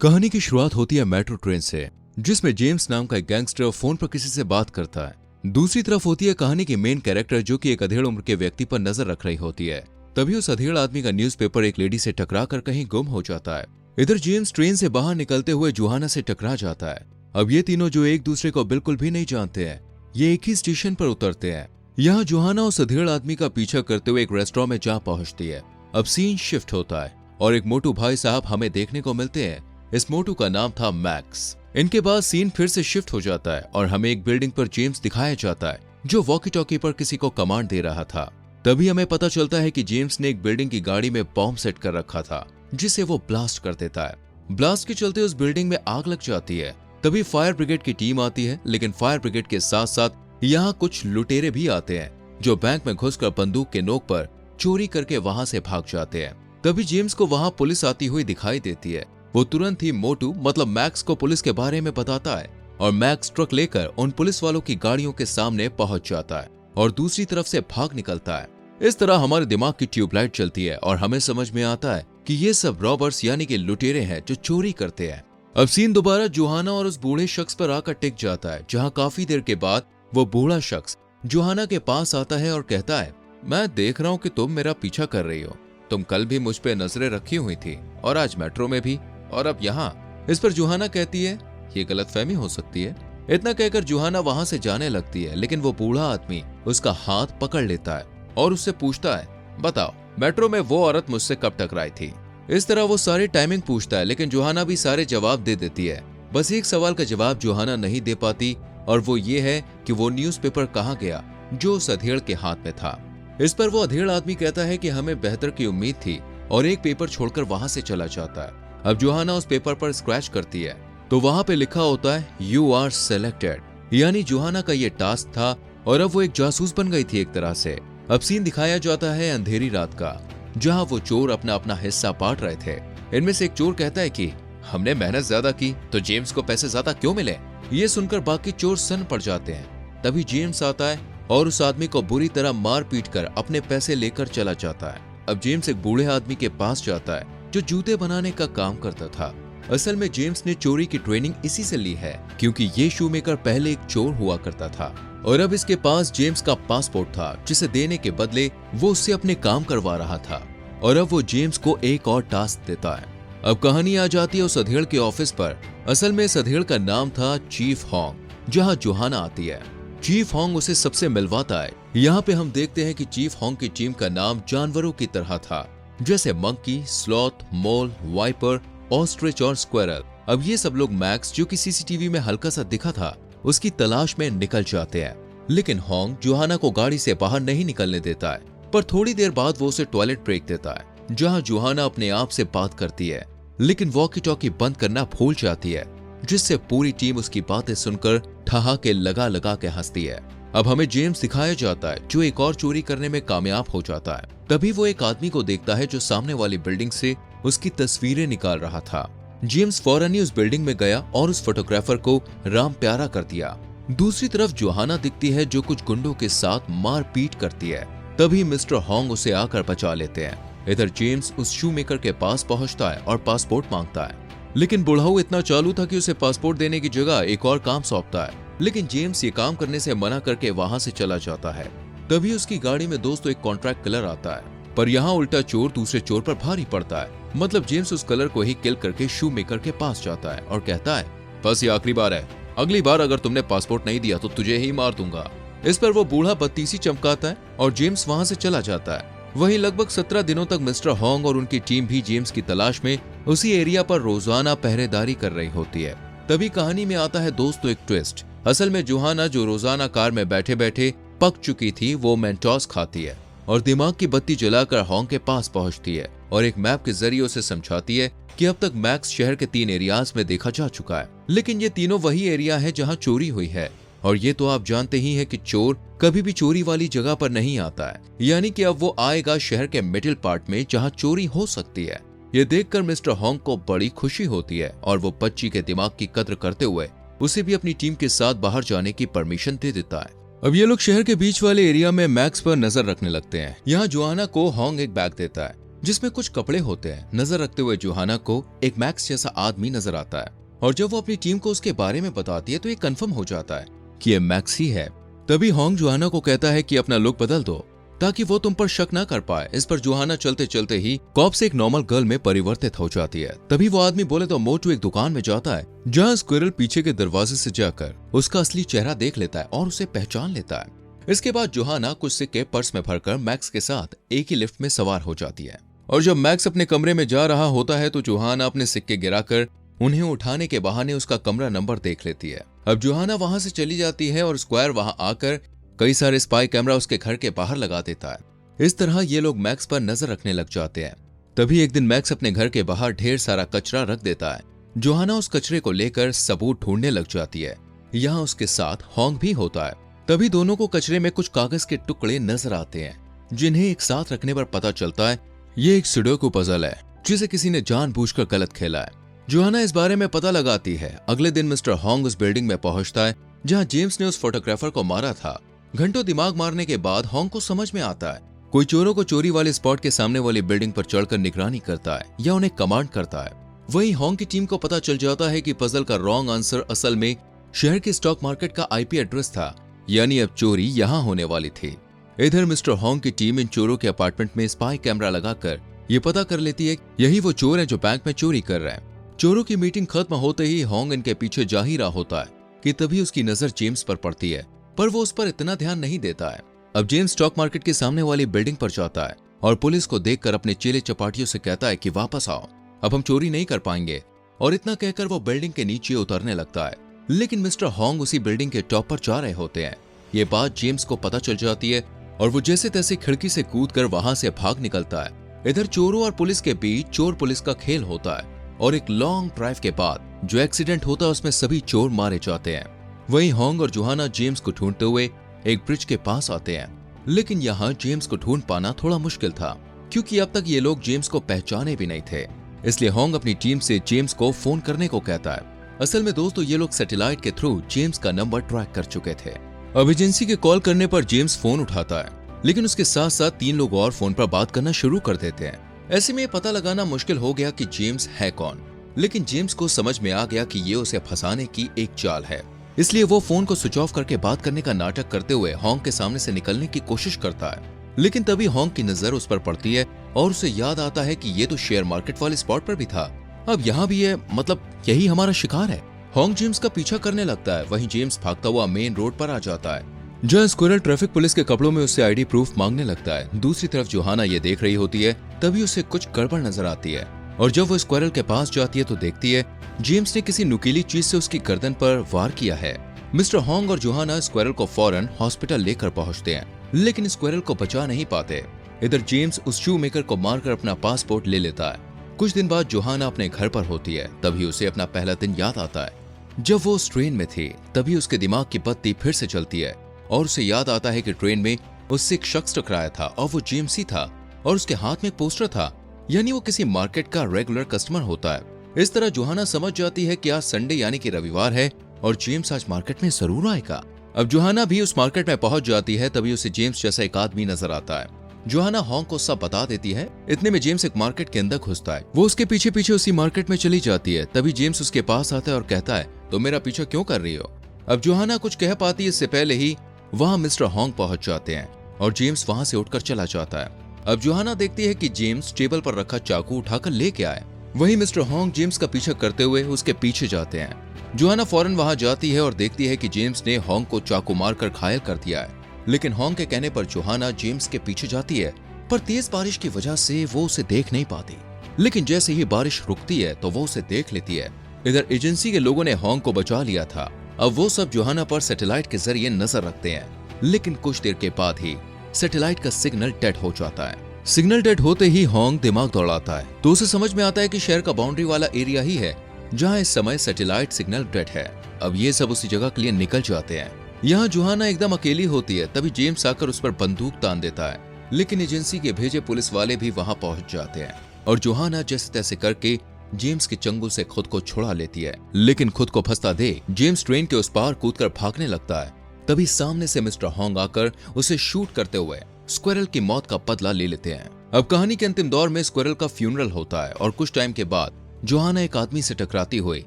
कहानी की शुरुआत होती है मेट्रो ट्रेन से, जिसमें जेम्स नाम का एक गैंगस्टर फोन पर किसी से बात करता है। दूसरी तरफ होती है कहानी की मेन कैरेक्टर, जो कि एक अधेड़ उम्र के व्यक्ति पर नजर रख रही होती है। तभी उस अधेड़ आदमी का न्यूज़पेपर एक लेडी से टकरा कर कहीं गुम हो जाता है। इधर जेम्स ट्रेन से बाहर निकलते हुए जोहाना से टकरा जाता है। अब ये तीनों, जो एक दूसरे को बिल्कुल भी नहीं जानते हैं, ये एक ही स्टेशन पर उतरते हैं। यहाँ जोहाना उस अधेड़ आदमी का पीछा करते हुए एक रेस्टोरेंट में जा पहुंचती है। अब सीन शिफ्ट होता है और एक मोटू भाई साहब हमें देखने को मिलते हैं। इस मोटू का नाम था मैक्स। इनके बाद सीन फिर से शिफ्ट हो जाता है और हमें एक बिल्डिंग पर जेम्स दिखाया जाता है, जो वॉकी टॉकी पर किसी को कमांड दे रहा था। तभी हमें पता चलता है कि जेम्स ने एक बिल्डिंग की गाड़ी में बॉम्ब सेट कर रखा था, जिसे वो ब्लास्ट कर देता है। ब्लास्ट के चलते उस बिल्डिंग में आग लग जाती है। तभी फायर ब्रिगेड की टीम आती है, लेकिन फायर ब्रिगेड के साथ साथ यहाँ कुछ लुटेरे भी आते हैं, जो बैंक में घुसकर बंदूक के नोक पर चोरी करके वहां से भाग जाते हैं। तभी जेम्स को वहां पुलिस आती हुई दिखाई देती है। वो तुरंत ही मोटू मतलब मैक्स को पुलिस के बारे में बताता है और मैक्स ट्रक लेकर उन पुलिस वालों की गाड़ियों के सामने पहुंच जाता है और दूसरी तरफ से भाग निकलता है। इस तरह हमारे दिमाग की ट्यूबलाइट चलती है और हमें समझ में आता है कि ये सब रॉबर्स यानी कि लुटेरे हैं जो चोरी करते हैं। अब सीन दोबारा जोहाना और उस बूढ़े शख्स पर आकर टिक जाता है, जहाँ काफी देर के बाद वो बूढ़ा शख्स जोहाना के पास आता है और कहता है, मैं देख रहा हूँ कि तुम मेरा पीछा कर रही हो। तुम कल भी मुझ पे नजरें रखी हुई थी और आज मेट्रो में भी, और अब यहाँ। इस पर जोहाना कहती है, ये गलतफहमी हो सकती है। इतना कहकर जोहाना वहां से जाने लगती है, लेकिन वो बूढ़ा आदमी उसका हाथ पकड़ लेता है और उससे पूछता है, बताओ मेट्रो में वो औरत मुझसे कब टकराई थी। इस तरह वो सारी टाइमिंग पूछता है, लेकिन जोहाना भी सारे जवाब दे देती है। बस एक सवाल का जवाब जोहाना नहीं दे पाती, और वो ये है कि वो न्यूज़पेपर कहाँ गया जो उस अधेड़ के हाथ में था। इस पर वो अधेड़ आदमी कहता है कि हमें बेहतर की उम्मीद थी, और एक पेपर छोड़कर वहां से चला जाता है। अब जोहाना उस पेपर पर स्क्रैच करती है तो वहां पे लिखा होता है, यू आर सेलेक्टेड। यानी जोहाना का ये टास्क था और अब वो एक जासूस बन गई थी एक तरह से। अब सीन दिखाया जाता है अंधेरी रात का, जहां वो चोर अपना अपना हिस्सा बांट रहे थे। इनमें से एक चोर कहता है कि हमने मेहनत ज्यादा की तो जेम्स को पैसे ज्यादा क्यों मिले। ये सुनकर बाकी चोर सन्न पड़ जाते हैं। तभी जेम्स आता है और उस आदमी को बुरी तरह मार पीट कर अपने पैसे लेकर चला जाता है। अब जेम्स एक बूढ़े आदमी के पास जाता है जो जूते बनाने का काम करता था। असल में जेम्स ने चोरी की ट्रेनिंग इसी से ली है, क्योंकि ये शूमेकर पहले एक चोर हुआ करता था और अब इसके पास जेम्स का पासपोर्ट था, जिसे देने के बदले वो उससे अपने काम करवा रहा था। और अब वो जेम्स को एक और टास्क देता है। अब कहानी आ जाती है उस अधेड़ के ऑफिस पर। असल में इस अधेड़ का नाम था चीफ हॉन्ग, जहाँ जोहाना आती है। चीफ हॉन्ग उसे सबसे मिलवाता है। यहाँ पे हम देखते हैं कि चीफ हॉन्ग की टीम का नाम जानवरों की तरह था, जैसे मंकी, स्लॉथ, मोल, वाइपर, ऑस्ट्रिच और स्क्वेरल। अब ये सब लोग मैक्स, जो कि सीसीटीवी में हल्का सा दिखा था, उसकी तलाश में निकल जाते हैं। लेकिन हॉन्ग जोहाना को गाड़ी से बाहर नहीं निकलने देता है, पर थोड़ी देर बाद वो उसे टॉयलेट ब्रेक देता है, जहां जोहाना अपने आप से बात करती है, लेकिन वॉकी टॉकी बंद करना भूल जाती है, जिससे पूरी टीम उसकी बातें सुनकर ठहाके लगा लगा के हंसती है। अब हमें जेम्स दिखाया जाता है, जो एक और चोरी करने में कामयाब हो जाता है। तभी वो एक आदमी को देखता है जो सामने वाली बिल्डिंग से उसकी तस्वीरें निकाल रहा था। जेम्स फौरन ही उस बिल्डिंग में गया और उस फोटोग्राफर को राम प्यारा कर दिया। दूसरी तरफ जोहाना दिखती है, जो कुछ गुंडों के साथ मार पीट करती है। तभी मिस्टर हॉन्ग उसे आकर बचा लेते हैं। इधर जेम्स उस शूमेकर के पास पहुंचता है और पासपोर्ट मांगता है, लेकिन बुढ़ाऊ इतना चालू था कि उसे पासपोर्ट देने की जगह एक और काम सौंपता है। लेकिन जेम्स ये काम करने से मना करके वहां से चला जाता है। तभी उसकी गाड़ी में दोस्तों एक कॉन्ट्रैक्ट किलर आता है, पर यहाँ उल्टा चोर दूसरे चोर पर भारी पड़ता है। मतलब जेम्स उस कलर को ही किल करके शूमेकर के पास जाता है और कहता है, बस ये आखिरी बार है, अगली बार अगर तुमने पासपोर्ट नहीं दिया तो तुझे ही मार दूंगा। इस पर वो बूढ़ा बत्तीसी चमकाता है और जेम्स वहां से चला जाता है। वहीं लगभग 17 दिनों तक मिस्टर हॉन्ग और उनकी टीम भी जेम्स की तलाश में उसी एरिया पर रोजाना पहरेदारी कर रही होती है। तभी कहानी में आता है दोस्तों एक ट्विस्ट। असल में जोहाना, जो रोजाना कार में बैठे बैठे पक चुकी थी, वो मेंटोस खाती है और दिमाग की बत्ती जलाकर हॉन्ग के पास पहुंचती है और एक मैप के जरिए उसे समझाती है कि अब तक मैक्स शहर के 3 एरियाज में देखा जा चुका है, लेकिन ये तीनों वही एरिया है जहां चोरी हुई है। और ये तो आप जानते ही हैं कि चोर कभी भी चोरी वाली जगह पर नहीं आता है, यानी कि अब वो आएगा शहर के मिडिल पार्ट में जहां चोरी हो सकती है। ये देखकर मिस्टर हॉन्ग को बड़ी खुशी होती है और वो बच्ची के दिमाग की कद्र करते हुए उसे भी अपनी टीम के साथ बाहर जाने की परमिशन दे देता है। अब ये लोग शहर के बीच वाले एरिया में मैक्स पर नजर रखने लगते हैं। यहाँ जोहाना को हॉन्ग एक बैग देता है जिसमें कुछ कपड़े होते हैं। नजर रखते हुए जोहाना को एक मैक्स जैसा आदमी नजर आता है और जब वो अपनी टीम को उसके बारे में बताती है तो ये कंफर्म हो जाता है कि ये मैक्स ही है। तभी होंग जोहाना को कहता है कि अपना लुक बदल दो ताकि वो तुम पर शक ना कर पाए। इस पर जोहाना चलते चलते ही कॉप से एक नॉर्मल गर्ल में परिवर्तित हो जाती है। तभी वो आदमी बोले तो मोटू एक दुकान में जाता है जहाँ स्क्विरल पीछे के दरवाजे से जाकर उसका असली चेहरा देख लेता है और उसे पहचान लेता है। इसके बाद जोहाना कुछ सिक्के पर्स में भरकर मैक्स के साथ एक ही लिफ्ट में सवार हो जाती है और जब मैक्स अपने कमरे में जा रहा होता है तो जोहाना अपने सिक्के गिराकर उन्हें उठाने के बहाने उसका कमरा नंबर देख लेती है। अब जोहाना वहां से चली जाती है और स्क्वायर वहां आकर कई सारे स्पाई कैमरा उसके घर के बाहर लगा देता है। इस तरह ये लोग मैक्स पर नजर रखने लग जाते हैं। तभी एक दिन मैक्स अपने घर के बाहर ढेर सारा कचरा रख देता है। जोहाना उस कचरे को लेकर सबूत ढूंढने लग जाती है। यहाँ उसके साथ होंग भी होता है। तभी दोनों को कचरे में कुछ कागज के टुकड़े नजर आते हैं जिन्हें एक साथ रखने पर पता चलता है ये एक सुडोकू पजल है जिसे किसी ने जानबूझकर गलत खेला है। जोहाना इस बारे में पता लगाती है। अगले दिन मिस्टर होंग उस बिल्डिंग में पहुंचता है जहां जेम्स ने उस फोटोग्राफर को मारा था। घंटों दिमाग मारने के बाद होंग को समझ में आता है कोई चोरों को चोरी वाले स्पॉट के सामने वाली बिल्डिंग पर चढ़कर निगरानी करता है या उन्हें कमांड करता है। वहीं होंग की टीम को पता चल जाता है कि पजल का रॉन्ग आंसर असल में शहर के स्टॉक मार्केट का आईपी एड्रेस था, यानी अब चोरी यहाँ होने वाली थी। इधर मिस्टर होंग की टीम इन चोरों के अपार्टमेंट में स्पाई कैमरा लगाकर ये पता कर लेती है यही वो चोर है जो बैंक में चोरी कर रहे हैं। चोरों की मीटिंग खत्म होते ही होंग इनके पीछे जा ही रहा होता है कि तभी उसकी नजर जेम्स पर पड़ती है, पर वो उस पर इतना ध्यान नहीं देता है। अब जेम्स स्टॉक मार्केट के सामने वाली बिल्डिंग पर जाता है और पुलिस को देखकर अपने चेले चपाटियों से कहता है कि वापस आओ, अब हम चोरी नहीं कर पाएंगे। और इतना कहकर वो बिल्डिंग के नीचे उतरने लगता है, लेकिन मिस्टर होंग उसी बिल्डिंग के टॉप पर जा रहे होते हैं। ये बात जेम्स को पता चल जाती है और वो जैसे तैसे खिड़की से कूदकर वहां से भाग निकलता है। इधर चोरों और पुलिस के बीच चोर पुलिस का खेल होता है और एक लॉन्ग ड्राइव के बाद जो एक्सीडेंट होता है उसमें सभी चोर मारे जाते हैं। वहीं होंग और जोहाना जेम्स को ढूंढते हुए एक ब्रिज के पास आते हैं, लेकिन यहाँ जेम्स को ढूंढ पाना थोड़ा मुश्किल था क्योंकि अब तक ये लोग जेम्स को पहचाने भी नहीं थे। इसलिए होंग अपनी टीम से जेम्स को फोन करने को कहता है। असल में दोस्तों ये लोग सैटेलाइट के थ्रू जेम्स का नंबर ट्रैक कर चुके थे। अब एजेंसी के कॉल करने पर जेम्स फोन उठाता है, लेकिन उसके साथ साथ 3 लोग और फोन पर बात करना शुरू कर देते हैं। ऐसे में पता लगाना मुश्किल हो गया कि जेम्स है कौन, लेकिन जेम्स को समझ में आ गया कि ये उसे फंसाने की एक चाल है। इसलिए वो फोन को स्विच ऑफ करके बात करने का नाटक करते हुए होंग के सामने से निकलने की कोशिश करता है। लेकिन तभी होंग की नजर उस पर पड़ती है और उसे याद आता है कि ये तो शेयर मार्केट वाले स्पॉट पर भी था, अब यहाँ भी है, मतलब यही हमारा शिकार है। होंग जेम्स का पीछा करने लगता है। वहीं जेम्स भागता हुआ मेन रोड पर आ जाता है जहाँ स्क्विरल ट्रैफिक पुलिस के कपड़ों में उससे आईडी प्रूफ मांगने लगता है। दूसरी तरफ जोहाना ये देख रही होती है, तभी उसे कुछ गड़बड़ नजर आती है और जब वो स्क्विरल के पास जाती है तो देखती है जेम्स ने किसी नुकीली चीज से उसकी गर्दन पर वार किया है। मिस्टर होंग और जोहाना स्क्विरल को फौरन हॉस्पिटल लेकर पहुंचते हैं, लेकिन स्क्विरल को बचा नहीं पाते। इधर जेम्स उस शू मेकर को मारकर अपना पासपोर्ट ले लेता है। कुछ दिन बाद जोहाना अपने घर पर होती है, तभी उसे अपना पहला दिन याद आता है जब वो उस ट्रेन में थी। तभी उसके दिमाग की बत्ती फिर से चलती है और उसे याद आता है कि ट्रेन में उससे एक शख्स टकराया था और वो जेम्स ही था और उसके हाथ में एक पोस्टर था, यानी वो किसी मार्केट का रेगुलर कस्टमर होता है। इस तरह जोहाना समझ जाती है कि आज संडे यानी कि रविवार है और जेम्स आज मार्केट में जरूर आएगा। अब जोहाना भी उस मार्केट में पहुंच जाती है, तभी उसे जेम्स जैसा एक आदमी नजर आता है। जोहाना होंग को सब बता देती है। इतने में जेम्स एक मार्केट के अंदर घुसता है। वो उसके पीछे पीछे उसी मार्केट में चली जाती है। तभी जेम्स उसके पास आता है और कहता है, तो मेरा पीछा क्यों कर रही हो? अब जोहाना कुछ कह पाती है इससे पहले ही वहां मिस्टर होंग पहुंच जाते हैं और जेम्स वहां से उठकर चला जाता है। अब जोहाना देखती है कि जेम्स टेबल पर रखा चाकू उठाकर लेके आए। वहीं मिस्टर होंग जेम्स का पीछा करते हुए उसके पीछे जाते हैं। जोहाना फौरन वहां जाती है और देखती है कि जेम्स ने होंग को चाकू मारकर घायल कर दिया है। लेकिन होंग के कहने पर जोहाना जेम्स के पीछे जाती है, पर तेज बारिश की वजह से वो उसे देख नहीं पाती। लेकिन जैसे ही बारिश रुकती है तो वो उसे देख लेती है। इधर एजेंसी के लोगों ने होंग को बचा लिया था। अब वो सब जोहाना पर सैटेलाइट के जरिए नजर रखते हैं, लेकिन कुछ देर के बाद ही सैटेलाइट का सिग्नल डेड हो जाता है। सिग्नल डेड होते ही होंग दिमाग दौड़ाता है, तो उसे समझ में आता है कि शहर का बाउंड्री वाला एरिया ही है जहां इस समय सैटेलाइट सिग्नल डेड है। अब ये सब उसी जगह के लिए निकल जाते हैं। यहाँ जोहाना एकदम अकेली होती है। तभी जेम्स आकर उस पर बंदूक तान देता है, लेकिन एजेंसी के भेजे पुलिस वाले भी वहां पहुंच जाते हैं और जोहाना जैसे तैसे करके जेम्स के चंगुल से खुद को छुड़ा लेती है। लेकिन खुद को फंसता देख जेम्स ट्रेन के उस पार कूदकर भागने लगता है। तभी सामने से मिस्टर होंग आकर उसे शूट करते हुए स्क्विरल की मौत का बदला ले लेते हैं। अब कहानी के अंतिम दौर में स्क्विरल का फ्यूनरल होता है और कुछ टाइम के बाद जोहाना एक आदमी से टकराती हुई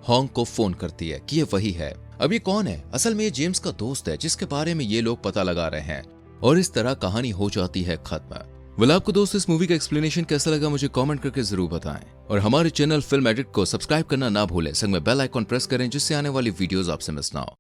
हॉन्ग को फोन करती है कि ये वही है। अब ये कौन है? असल में ये जेम्स का दोस्त है जिसके बारे में ये लोग पता लगा रहे हैं और इस तरह कहानी हो जाती है खत्म। वेल, आपको दोस्त इस मूवी का एक्सप्लेनेशन कैसा लगा मुझे कमेंट करके जरूर बताएं और हमारे चैनल फिल्म एडिट को सब्सक्राइब करना ना भूलें। संग में बेल आइकॉन प्रेस करें जिससे आने वाली वीडियोस आपसे मिस ना हो।